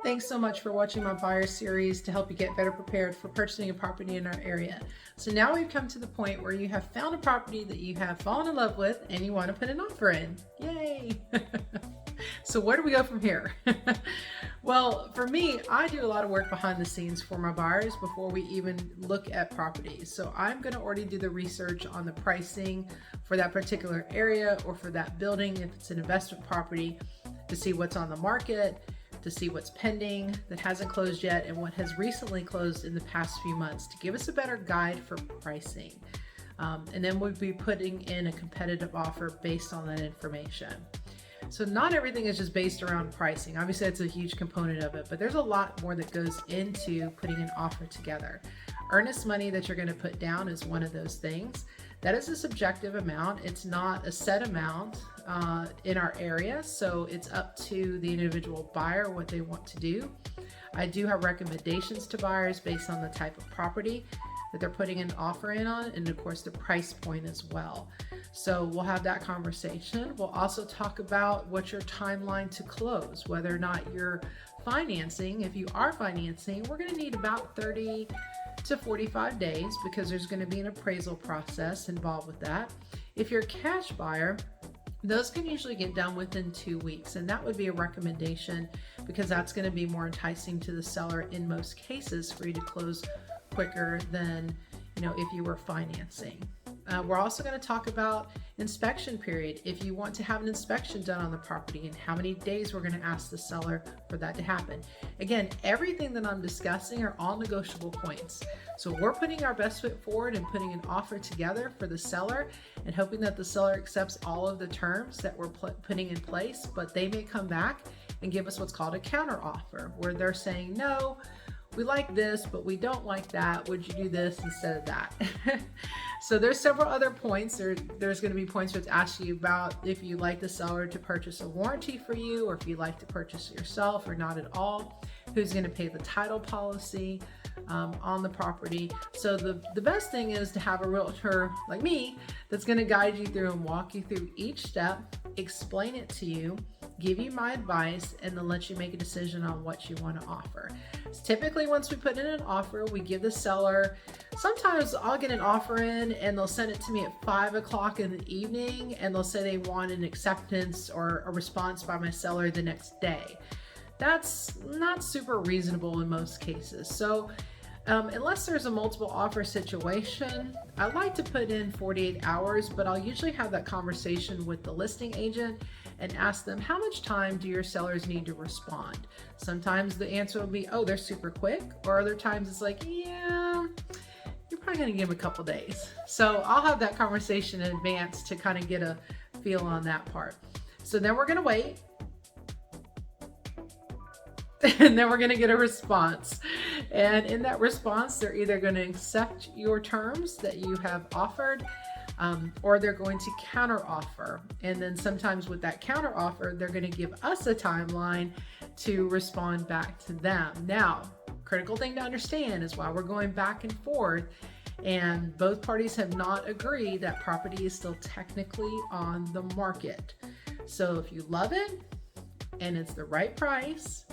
Thanks so much for watching my buyer series to help you get better prepared for purchasing a property in our area. So now we've come to the point where you have found a property that you have fallen in love with and you want to put an offer in. Yay! So where do we go from here? Well, for me, I do a lot of work behind the scenes for my buyers before we even look at properties. So I'm going to already do the research on the pricing for that particular area or for that building if it's an investment property, to see what's on the market, to see what's pending that hasn't closed yet and what has recently closed in the past few months to give us a better guide for pricing. And then we'll be putting in a competitive offer based on that information. So not everything is just based around pricing. Obviously that's a huge component of it, but there's a lot more that goes into putting an offer together. Earnest money that you're going to put down is one of those things. That is a subjective amount. It's not a set amount in our area, so it's up to the individual buyer what they want to do. I do have recommendations to buyers based on the type of property that they're putting an offer in on, and of course the price point as well. So we'll have that conversation. We'll also talk about what's your timeline to close, whether or not you're financing. If you are financing, we're going to need about 30 to 45 days because there's going to be an appraisal process involved with that. If you're a cash buyer, those can usually get done within 2 weeks, and that would be a recommendation because that's going to be more enticing to the seller in most cases for you to close quicker than, if you were financing. We're also going to talk about inspection period. If you want to have an inspection done on the property and how many days we're going to ask the seller for that to happen. Again, everything that I'm discussing are all negotiable points. So we're putting our best foot forward and putting an offer together for the seller and hoping that the seller accepts all of the terms that we're putting in place, but they may come back and give us what's called a counter offer where they're saying, no, we like this, but we don't like that. Would you do this instead of that? So there's several other points. There's going to be points where it's asking you about if you like the seller to purchase a warranty for you, or if you like to purchase it yourself or not at all, who's going to pay the title policy on the property. So the best thing is to have a realtor like me that's going to guide you through and walk you through each step, explain it to you, give you my advice, and then let you make a decision on what you want to offer. So typically once we put in an offer, we give the seller, sometimes I'll get an offer in and they'll send it to me at 5 o'clock in the evening and they'll say they want an acceptance or a response by my seller the next day. That's not super reasonable in most cases. So unless there's a multiple offer situation, I like to put in 48 hours, but I'll usually have that conversation with the listing agent and ask them, how much time do your sellers need to respond? Sometimes the answer will be, oh, they're super quick, or other times it's like, yeah, you're probably gonna give them a couple days. So I'll have that conversation in advance to kind of get a feel on that part. So then we're gonna wait. And then we're going to get a response. And in that response, they're either going to accept your terms that you have offered, or they're going to counter offer. And then sometimes with that counter offer, they're going to give us a timeline to respond back to them. Now, critical thing to understand is while we're going back and forth and both parties have not agreed, that property is still technically on the market. So if you love it and it's the right price,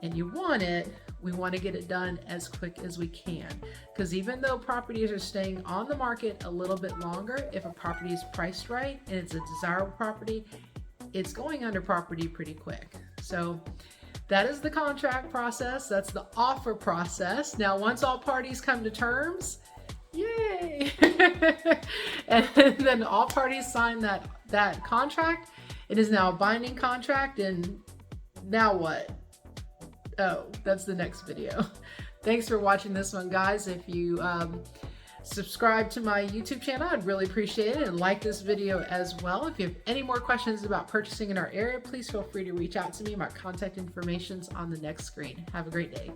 and you want it, we want to get it done as quick as we can. Because even though properties are staying on the market a little bit longer, if a property is priced right and it's a desirable property, it's going under property pretty quick. So that is the contract process. That's the offer process. Now, once all parties come to terms, yay! And then all parties sign that contract. It is now a binding contract, and now what? Oh, that's the next video. Thanks for watching this one, guys. If you subscribe to my YouTube channel, I'd really appreciate it, and like this video as well. If you have any more questions about purchasing in our area, please feel free to reach out to me. My contact information's on the next screen. Have a great day.